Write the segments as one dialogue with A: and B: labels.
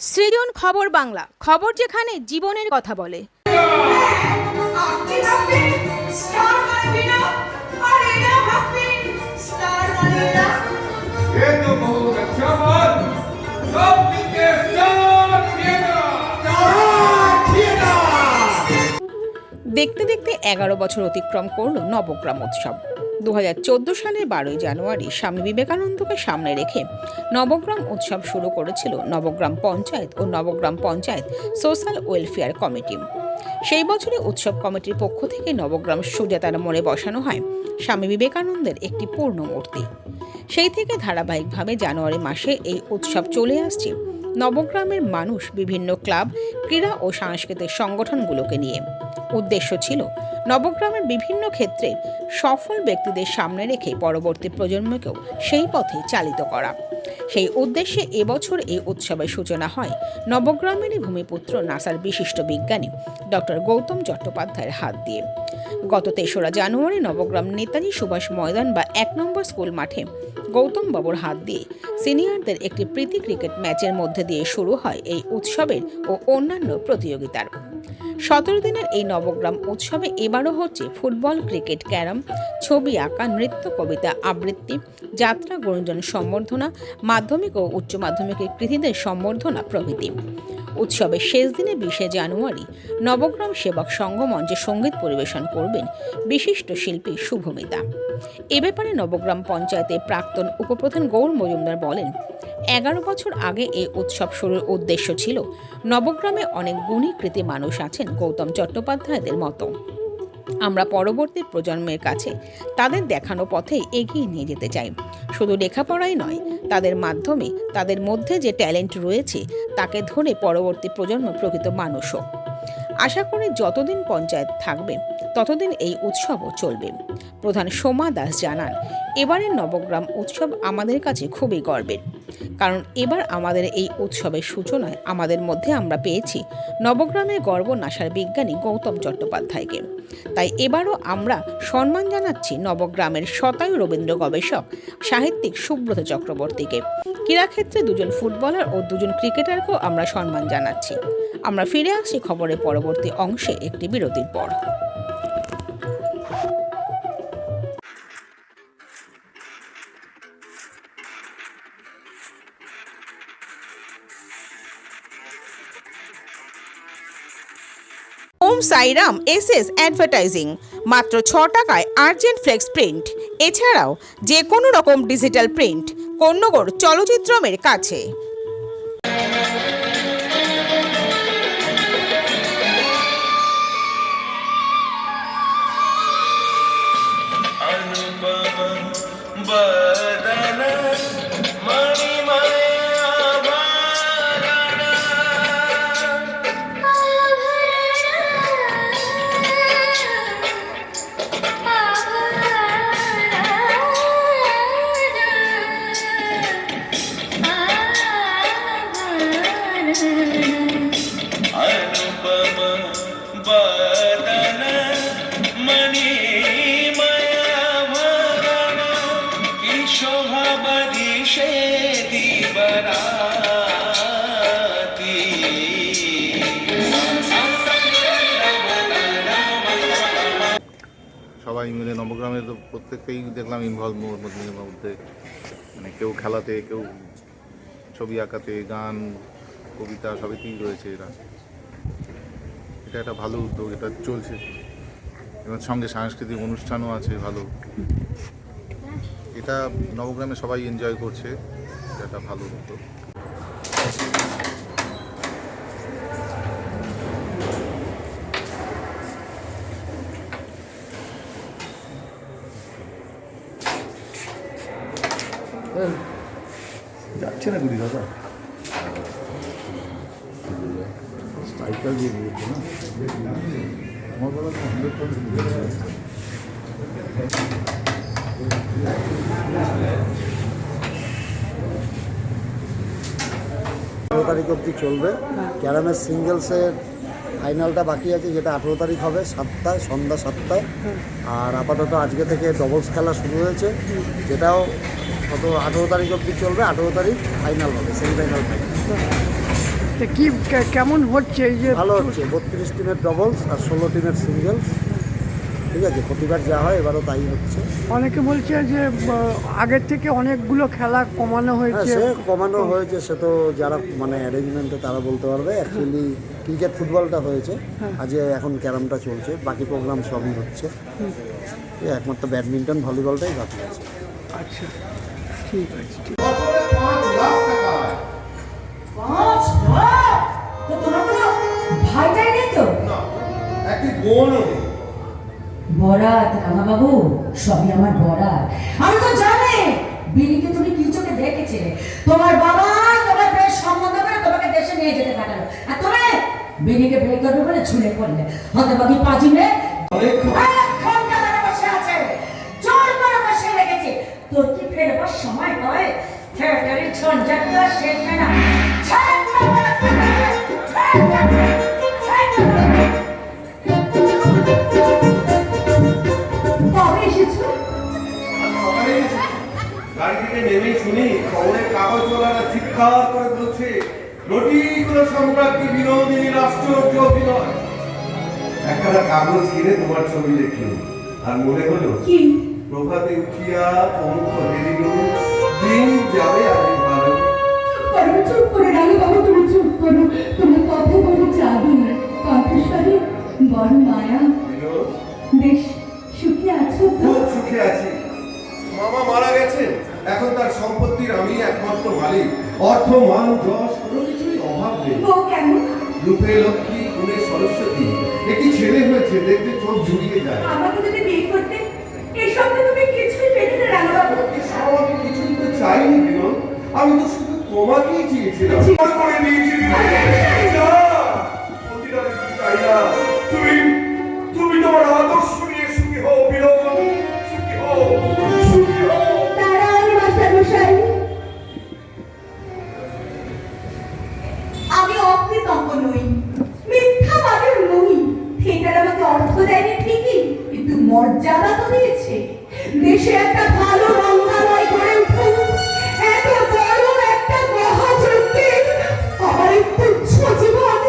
A: সৃজন খবর বাংলা, খবর যেখানে জীবনের কথা বলে। দেখতে দেখতে 11 বছর অতিক্রম করল নবগ্রাম উৎসব। 2014 সালের 12ই জানুয়ারি স্বামী বিবেকানন্দকে সামনে রেখে নবগ্রাম উৎসব শুরু করেছিল নবগ্রাম পঞ্চায়েত ও Nabagram panchayat social welfare committee. সেই বছরই উৎসব কমিটির পক্ষ থেকে নবগ্রাম সুজাতার মোড়ে বসানো হয় স্বামী বিবেকানন্দের একটি পূর্ণ মূর্তি। সেই থেকে ধারাবাহিকভাবে জানুয়ারি মাসে এই উৎসব চলে আসছে নবগ্রামের মানুষ, বিভিন্ন ক্লাব, ক্রীড়া ও সাংস্কৃতিক সংগঠনগুলোকে নিয়ে। উদ্দেশ্য ছিল নবগ্রামের বিভিন্ন ক্ষেত্রে সফল ব্যক্তিদের সামনে রেখে পরবর্তী প্রজন্মকেও সেই পথে চালিত করা। সেই উদ্দেশ্যে এবছর এই উৎসবের সূচনা হয় নবগ্রামেরই ভূমিপুত্র নাসার বিশিষ্ট বিজ্ঞানী ডক্টর গৌতম চট্টোপাধ্যায়ের হাত দিয়ে। গত 3রা জানুয়ারি নবগ্রাম নেতাজি সুভাষ ময়দান বা 1 নম্বর স্কুল মাঠে গৌতম বাবুর হাত দিয়ে সিনিয়রদের একটি প্রীতি ক্রিকেট ম্যাচের মধ্যে দিয়ে শুরু হয় এই উৎসবের ও অন্যান্য প্রতিযোগিতার। 17 দিনের এই নবগ্রাম উৎসবে এবারও হচ্ছে ফুটবল, ক্রিকেট, ক্যারাম, ছবি আঁকা, নৃত্য, কবিতা আবৃত্তি, যাত্রা, গুণজন সম্বর্ধনা, মাধ্যমিক ও উচ্চ মাধ্যমিকের কৃতীদের সম্বর্ধনা প্রভৃতি। উৎসবের শেষ দিনে 20 জানুয়ারি নবগ্রাম সেবক সংঘ মঞ্চে সঙ্গীত পরিবেশন করবেন বিশিষ্ট শিল্পী শুভমিতা। এ ব্যাপারে নবগ্রাম পঞ্চায়েতের প্রাক্তন উপপ্রধান গৌর মজুমদার বলেন, 11 বছর আগে এই উৎসব শুরুর উদ্দেশ্য ছিল নবগ্রামে অনেক গুণী কৃতী মানুষ আছেন গৌতম চট্টোপাধ্যায়দের মতো। আমরা পরবর্তী প্রজন্মের কাছে তাদের দেখানো পথে এগিয়ে নিয়ে যেতে চাই। শুধু লেখাপড়াই নয়, তাদের মাধ্যমে তাদের মধ্যে যে ট্যালেন্ট রয়েছে তাকে ধরে পরবর্তী প্রজন্ম প্রকৃত মানুষ হোক। আশা করি যতদিন পঞ্চায়েত থাকবে ততদিন এই উৎসবও চলবে। প্রধান সোমা দাস জানান, এবারের নবগ্রাম উৎসব আমাদের কাছে খুবই গর্বের, কারণ এবার আমাদের এই উৎসবের সূচনায় আমাদের মধ্যে আমরা পেয়েছি নবগ্রামের গর্ব নাসার বিজ্ঞানী গৌতম চট্টোপাধ্যায়কে। তাই এবারও আমরা সম্মান জানাচ্ছি নবগ্রামের শতায়ু রবীন্দ্র গবেষক সাহিত্যিক সুব্রত চক্রবর্তীকে। ক্রীড়াক্ষেত্রে 2জন ফুটবলার ও 2জন ক্রিকেটারকেও আমরা সম্মান জানাচ্ছি। আমরা ফিরে আসছি খবরের পরবর্তী অংশে একটি বিরতির পর। ওম সাইরাম এসএস অ্যাডভার্টাইজিং, মাত্র 6 টাকায় আর্জেন্ট ফ্লেক্স প্রিন্ট, এছাড়াও যে কোনো রকম ডিজিটাল প্রিন্ট, কন্যগর চলচ্চিত্রমের কাছে।
B: সবাই মিলে নবগ্রামের তো প্রত্যেককেই দেখলাম ইনভলভ মধ্যে, মানে কেউ খেলাতে, কেউ ছবি আঁকাতে, গান, কবিতা সবইতেই রয়েছে এরা। এটা একটা ভালো উদ্যোগ, এটা চলছে। এবার সঙ্গে সাংস্কৃতিক অনুষ্ঠানও আছে ভালো। এটা নবগ্রামে সবাই এনজয় করছে, এটা একটা ভালো উদ্যোগ।
C: যাচ্ছে না গুড়ি দাদা, স্ট্রাইকার দিয়ে দিয়েছে না আমার বলা তো
D: 18 তারিখ অবধি চলবে। ক্যারামের সিঙ্গেলসের ফাইনালটা বাকি আছে, যেটা 18 তারিখ হবে 7টায়, সন্ধ্যা 7টায়। আর আপাতত আজকে থেকে ডবলস খেলা শুরু হয়েছে, যেটাও 18 তারিখ অবধি চলবে। 18 তারিখ ফাইনাল হবে, সেমিফাইনাল ফাইনাল।
E: তো কি কেমন হচ্ছে এই যে
D: ভালো হচ্ছে, 32 টিমের ডবলস আর 16 টিমের সিঙ্গেলস। ঠিক আছে, প্রতিবার যা হয় এবারও তাই হচ্ছে।
E: অনেকে বলছে যে আগের থেকে অনেকগুলো খেলা কমানো
D: হ্যাঁ,
E: হয়েছে।
D: সে কমানো হয়েছে, সে তো যারা মানে অ্যারেঞ্জমেন্টে তারা বলতে পারবে। অ্যাকচুয়ালি ক্রিকেট ফুটবলটা হয়েছে, আজ এখন ক্যারামটা চলছে, বাকি প্রোগ্রাম সবই হচ্ছে। এই একমাত্র ব্যাডমিন্টন ভলিবলটাই বাকি আছে।
E: আচ্ছা, ঠিক আছে, ঠিক।
F: তো তোমার কোনো ভাইটাই নেই তো? বরাত রামাবাবু, সবই আমার বরাত। আমি তো জানি বিনিকে তুমি কি চোখে দেখেছিলে। তোমার বাবা তোমার বেশ সম্বন্ধ করে তোমাকে দেশে নিয়ে যেতে পাঠালো, আর তুমি বিনিকে বের করবে বলে ঝুলে পড়লে। হতবাকি পাজি মেয়ে অনেকক্ষণ কাতারে বসে আছে, জোর করে বসে রেখেছে। তোর কি ফেরবার সময় হয়? থিয়েটারের ঝঞ্ঝাট তো আর শেষ হয় না। কবে এসেছো?
G: গাড়ি থেকে নেমেই শুনি খবরের কাগজওয়ালারা চিৎকার করে বলছে রটিগুলো সম্রাজ্ঞী বিনোদিনী আশ্চর্য অভিনয়। একটা কাগজ কিনে তোমার ছবি দেখলো, আর মনে হলো
F: কি
G: প্রভাতে উঠিয়া পঙ্খ হেরিল, দিন যাবে আগে ভালো।
F: চুপ করে রাখো বাবু, তুমি চুপ করো। তোমার কথা বলে জাদু, কণ্ঠস্বরে বড় মায়া।
G: বিনোদ,
F: বেশ সুখী আছো তো?
G: খুব সুখে আছি। মামা মারা গেছেন, এখন তার সম্পত্তির আমি একমাত্র মালিক। অর্থ, মান, যশ কোনো কিছুই অভাব নেই।
F: বউ কেমন?
G: রূপে লক্ষ্মী, গুণে সরস্বতী। একটি ছেলে হয়েছে, দেখতে চোখ জুড়িয়ে যায়।
F: আমাকে যদি বিয়ে করতে, এসব তো তুমি কিছুই পেলে না রাঙা বাবু।
G: এসব আমি কিছুই তো চাইনি বিনোদ, আমি তো শুধু তোমাকেই চেয়েছিলাম। মনে করে নিয়েছি বিনোদ। না, প্রতিটা কিছু চাই না। তুমি তোমার আদর্শ নিয়ে সুখী হও বিনোদ, সুখী হও, সুখী হও।
F: দাঁড়ান মাস্টারমশাই, আমি অকৃতজ্ঞ নই, মিথ্যাবাদের নই। থিয়েটার আমাকে অর্থ দেয়নি ঠিকই, কিন্তু মর্যাদা তো দিয়েছে। দেশে একটা ভালো রঙ্গালয় গড়ে উঠুক, এত বড় একটা মহাযজ্ঞের আমার এই তুচ্ছ জীবন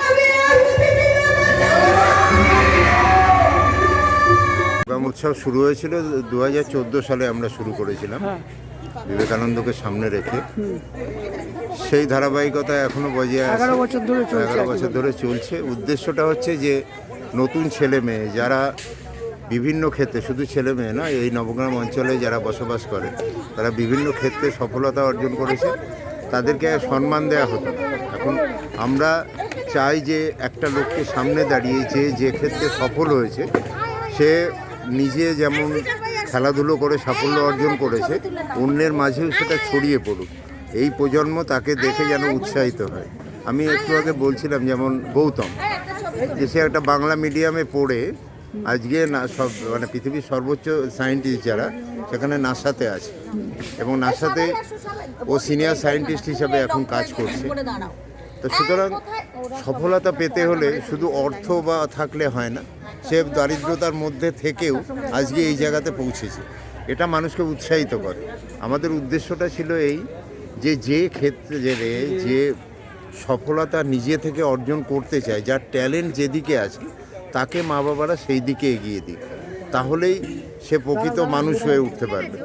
F: আমি আর হতে দিলাম না।
B: নবগ্রাম উৎসব শুরু হয়েছিল 2014 সালে, আমরা শুরু করেছিলাম বিবেকানন্দকে সামনে রেখে। সেই ধারাবাহিকতা এখনো বজায় আছে,
E: 11 বছর ধরে চলছে।
B: 11 বছর ধরে চলছে। উদ্দেশ্যটা হচ্ছে যে নতুন ছেলে মেয়ে যারা বিভিন্ন ক্ষেত্রে, শুধু ছেলে মেয়ে না, এই নবগ্রাম অঞ্চলে যারা বসবাস করে তারা বিভিন্ন ক্ষেত্রে সফলতা অর্জন করেছে, তাদেরকে সম্মান দেওয়া হতো না। এখন আমরা চাই যে একটা লোককে সামনে দাঁড়িয়ে যে ক্ষেত্রে সফল হয়েছে, সে নিজে যেমন খেলাধুলো করে সাফল্য অর্জন করেছে, অন্যের মাঝেও সেটা ছড়িয়ে পড়ুক। এই প্রজন্ম তাকে দেখে যেন উৎসাহিত হয়। আমি একটু আগে বলছিলাম যেমন গৌতম, যে সে একটা বাংলা মিডিয়ামে পড়ে আজকে না সব মানে পৃথিবীর সর্বোচ্চ সায়েন্টিস্ট যারা সেখানে নাসাতে আছে, এবং নাসাতে ও সিনিয়র সায়েন্টিস্ট হিসাবে এখন কাজ করছে। তো সুতরাং সফলতা পেতে হলে শুধু অর্থ বা থাকলে হয় না, সে দারিদ্রতার মধ্যে থেকেও আজকে এই জায়গাতে পৌঁছেছে, এটা মানুষকে উৎসাহিত করে। আমাদের উদ্দেশ্যটা ছিল এই যে ক্ষেত্রে যে সফলতা নিজে থেকে অর্জন করতে চায়, যার ট্যালেন্ট যেদিকে আছে তাকে মা বাবারা সেই দিকে এগিয়ে দিক, তাহলেই সে প্রকৃত মানুষ হয়ে উঠতে পারবে।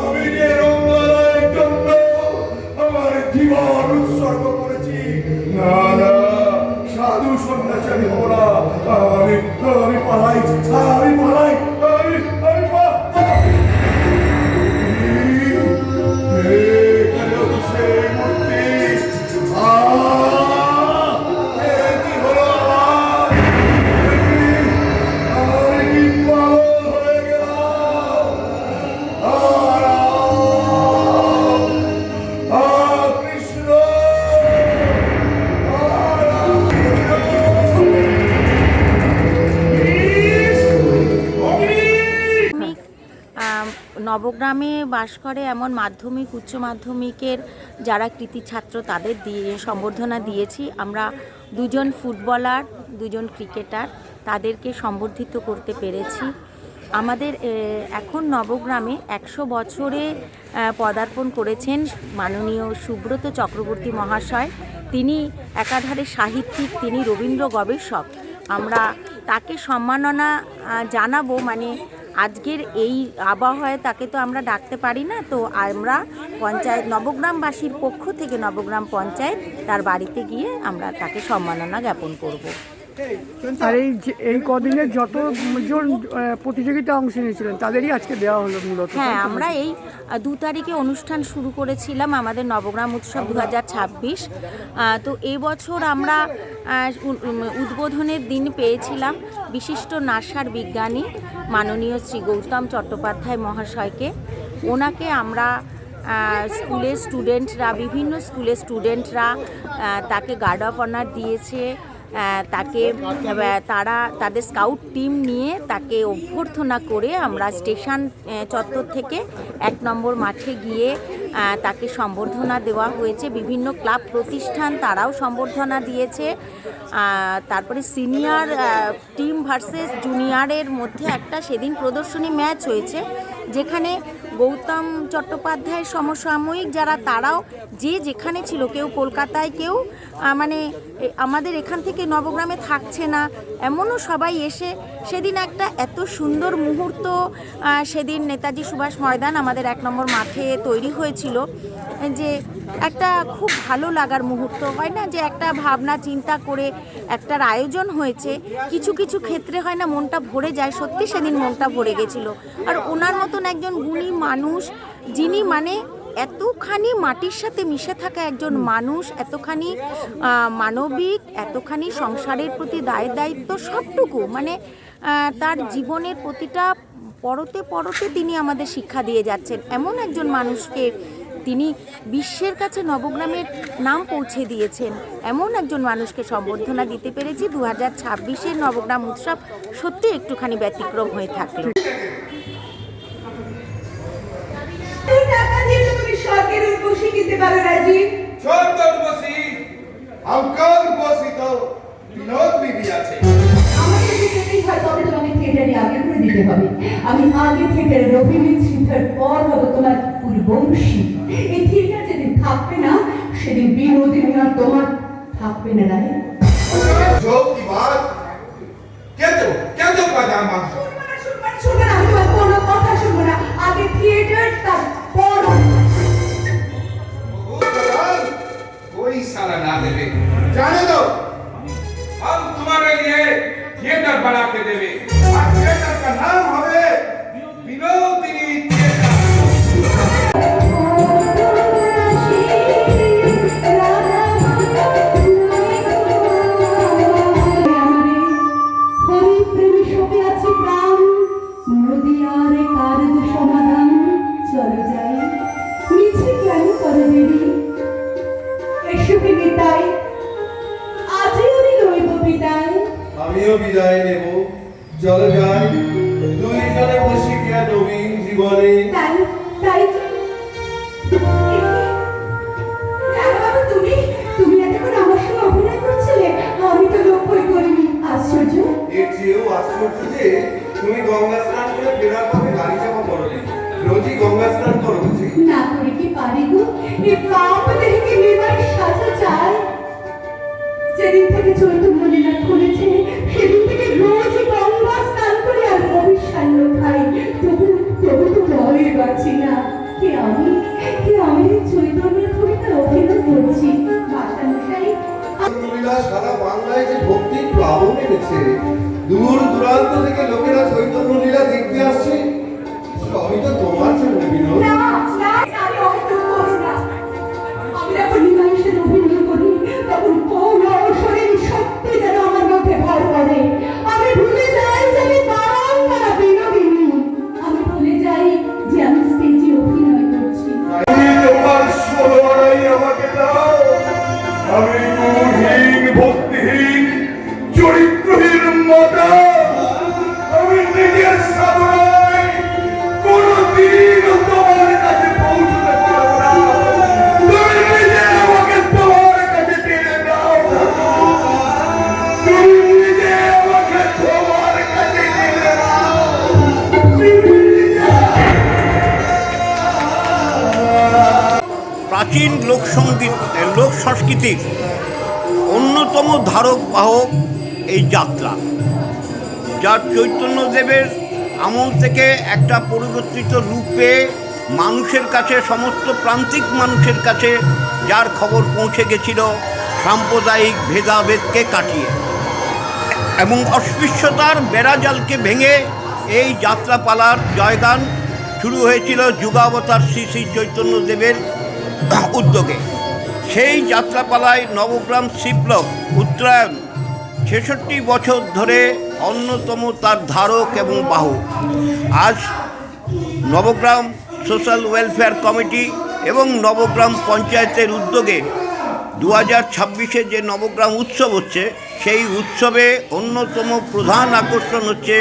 G: আমি যে রঙ্গলয়ের জন্য আমার জীবন উৎসর্গ করেছি, না না সাধু সন্ন্যাসী আমি বলা, আমি পালাই, আমি পালাই।
H: নবগ্রামে বাস করে এমন মাধ্যমিক উচ্চ মাধ্যমিকের যারা কৃতি ছাত্র তাদের দিয়ে সম্বর্ধনা দিয়েছি। আমরা 2 জন ফুটবলার, 2 জন ক্রিকেটার, তাদেরকে সম্বর্ধিত করতে পেরেছি। আমাদের এখন নবগ্রামে 100 বছরে পদার্পণ করেছেন মাননীয় সুব্রত চক্রবর্তী মহাশয়। তিনি একাধারে সাহিত্যিক, তিনি রবীন্দ্র গবেষক। আমরা তাকে সম্মাননা জানাবো, মানে আজকের এই আবহাওয়ায় তাকে তো আমরা ডাকতে পারি না, তো আমরা পঞ্চায়েত নবগ্রামবাসীর পক্ষ থেকে নবগ্রাম পঞ্চায়েত তার বাড়িতে গিয়ে আমরা তাকে সম্মাননা জ্ঞাপন করব।
E: আর এই কদিনে যতজন প্রতিযোগিতা অংশ নিয়েছিলেন তাদেরই আজকে দেওয়া হলো মূলত।
H: হ্যাঁ, আমরা এই 2 তারিখে অনুষ্ঠান শুরু করেছিলাম আমাদের নবগ্রাম উৎসব 2026। তো এই বছর আমরা উদ্বোধনের দিন পেয়েছিলাম বিশিষ্ট নাসার বিজ্ঞানী মাননীয় শ্রী গৌতম চট্টোপাধ্যায় মহাশয়কে। ওনাকে আমরা স্কুলের স্টুডেন্টরা, বিভিন্ন স্কুলের স্টুডেন্টরা তাকে গার্ড অফ অনার দিয়েছে। তাকে তারা তাদের স্কাউট টিম নিয়ে তাকে অভ্যর্থনা করে আমরা স্টেশন চত্বর থেকে 1 নম্বর মাঠে গিয়ে তাকে সম্বর্ধনা দেওয়া হয়েছে। বিভিন্ন ক্লাব প্রতিষ্ঠান তারাও সম্বর্ধনা দিয়েছে। তারপরে সিনিয়র টিম ভার্সেস জুনিয়রের মধ্যে একটা সেদিন প্রদর্শনী ম্যাচ হয়েছে, যেখানে গৌতম চট্টোপাধ্যায়ের সমসাময়িক যারা তারাও যে যেখানে ছিল, কেউ কলকাতায়, কেউ মানে আমাদের এখান থেকে নবগ্রামে থাকছে না, এমনও সবাই এসে সেদিন একটা এত সুন্দর মুহূর্ত সেদিন নেতাজি সুভাষ ময়দান আমাদের 1 নম্বর মাঠে তৈরি হয়েছিল, যে একটা খুব ভালো লাগার মুহূর্ত হয় না, যে একটা ভাবনা চিন্তা করে একটার আয়োজন হয়েছে, কিছু কিছু ক্ষেত্রে হয় না মনটা ভরে যায়। সত্যি সেদিন মনটা ভরে গেছিল। আর ওনার মতন একজন গুণী মানুষ, যিনি মানে এতখানি মাটির সাথে মিশে থাকা একজন মানুষ, এতখানি মানবিক, এতখানি সংসারের প্রতি দায়িত্ব সবটুকু, মানে তার জীবনের প্রতিটা পরতে পরতে তিনি আমাদের শিক্ষা দিয়ে যাচ্ছেন। এমন একজন মানুষকে তিনি বিশ্বের কাছে নবগ্রামের নাম পৌঁছে দিয়েছেন। এমন একজন মানুষকে সম্বর্ধনা দিতে পেরেছি। 2026-এর নবগ্রাম উৎসব সত্যি একটুখানি ব্যতিক্রম হয়ে থাকলো।
I: সরকারি উর্বশী কিনতে পারো রাজীব?
G: ছোট উর্বশী, আমকার উর্বশী তো বিনোদ বিবি আছে।
I: আমাকে যেতেই হয়, তবে তোমাকে থিয়েটারে আগে করে দিতে হবে। আমি আগে থিয়েটারের অভিনয় থিয়েটার পর হবো তোমার উর্বশী। এই থিয়েটার যেদিন থাকবে না, সেদিন বিনোদিনী আর তোমার থাকবে না। রায়
G: जो की बात क्या तो पजामा
I: শুনবে না, আমি তোমার কোনো কথা শুনবো না। আগে থিয়েটার, তারপর
G: कोई साला ना देवे। जाने दो, हम तुम्हारे लिए थिएटर बना के देवे। और थिएटर का नाम हवे विनोदिनी थिएटर।
J: আমিও বিদায় নেব, চলে যাই দুইজনে বসে গিয়া নবীন জীবনে।
I: তুমি এতক্ষণ আমার সঙ্গে অভিনয় করছিলে, আমি তো লক্ষ্যই করিনি। আশ্চর্য।
J: এর চেয়েও আশ্চর্য যে তুমি গঙ্গা স্নান করে ফেরার পথে গাড়ি চাপা করোনি। রোজই গঙ্গা স্নান করো বুঝি?
I: না করে কি পারি গো? এই পাপ দেখে মেয়ের সাজা চাই। যেদিন থেকে চৈতন্য লীলা খুলেছে, সেদিন থেকে রোজ গঙ্গা স্নান করে আর অবিশ্বাল্য খাই। তবু তো ভয় পাচ্ছি না। কে আমি চৈতন্যের ভূমিকা অভিনয় করছি। মাস্টারমশাই,
J: লীলা সারা বাংলায় যে ভক্তির প্লাবন এনেছে, দূর দূরান্ত থেকে লোকেরা চৈতন্য লীলা দেখতে আসছে, সবই তো তোমার জন্য বিনোদ।
I: না, আমি অভিনয় করি না। আমি যখন নিমাইশের অভিনয় করি, তখন কোন অবসরে সত্যি যেন আমার মধ্যে ভর করে। আমি ভুলে যাই যে আমি বারংবার বিনোদিনী। আমি ভুলে যাই যে আমি স্টেজে অভিনয় করছি।
G: তোমার ষোলোয়ারাই আমাকে দাও। আমি গুণহীন, ভক্তিহীন, চরিত্রহীন মাতা। আমি নিজের সাধনায় কোনদিন
K: প্রাচীন লোক সংস্কৃতির অন্যতম ধারক বাহক এই যাত্রা, যা চৈতন্যদেবের আমল থেকে একটা পরিবর্তিত রূপে মানুষের কাছে, সমস্ত প্রান্তিক মানুষের কাছে যার খবর পৌঁছে গেছিল সাম্প্রদায়িক ভেদাভেদকে কাটিয়ে এবং অস্পৃশ্যতার বেড়াজালকে ভেঙে এই যাত্রাপালার জয়গান শুরু হয়েছিল যুগাবতার শ্রী শ্রী চৈতন্যদেবের উদ্যোগে। সেই যাত্রাপালায় নবগ্রাম শিবব্লক উত্তরায়ণ 66 বছর ধরে অন্যতম তার ধারক এবং বাহক। আজ নবগ্রাম সোশ্যাল ওয়েলফেয়ার কমিটি এবং নবগ্রাম পঞ্চায়েতের উদ্যোগে 2026-এ যে নবগ্রাম উৎসব হচ্ছে, সেই উৎসবে অন্যতম প্রধান আকর্ষণ হচ্ছে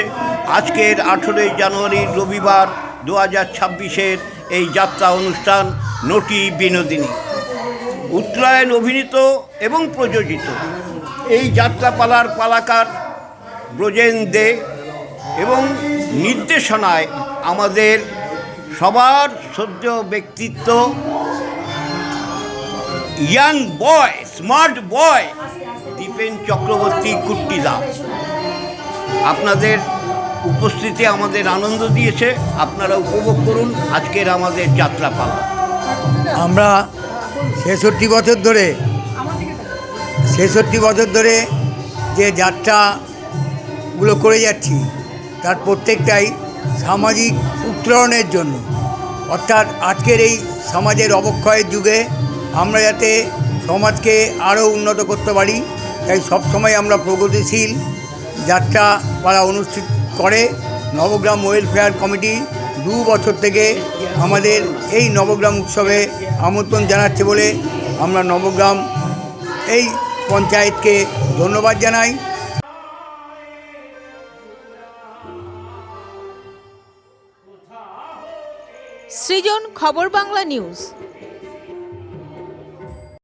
K: আজকের 18 জানুয়ারি রবিবার 2026-এর এই যাত্রা অনুষ্ঠান নটি বিনোদিনী। উত্তরায়ণ অভিনীত এবং প্রযোজিত এই যাত্রাপালার পালাকার ব্রজেন দে এবং নির্দেশনায় আমাদের সবার শ্রদ্ধেয় ব্যক্তিত্ব, young boy, smart boy Dipen Chakraborty কুট্টিদা আপনাদের উপস্থিতি আমাদের আনন্দ দিয়েছে। আপনারা উপভোগ করুন আজকের আমাদের যাত্রাপালা।
L: আমরা 66 বছর ধরে যে যাত্রাগুলো করে যাচ্ছি, তার প্রত্যেকটাই সামাজিক উত্তরণের জন্য, অর্থাৎ আজকের এই সমাজের অবক্ষয়ের যুগে আমরা যাতে সমাজকে আরও উন্নত করতে পারি, তাই সবসময় আমরা প্রগতিশীল যাত্রাপালা অনুষ্ঠিত করে নবগ্রাম ওয়েলফেয়ার কমিটি 2 বছর থেকে আমাদের এই নবগ্রাম উৎসবে আমন্ত্রণ জানাচ্ছে বলে আমরা নবগ্রাম এই পঞ্চায়েতকে ধন্যবাদ জানাই।
A: সৃজন, খবর বাংলা নিউজ।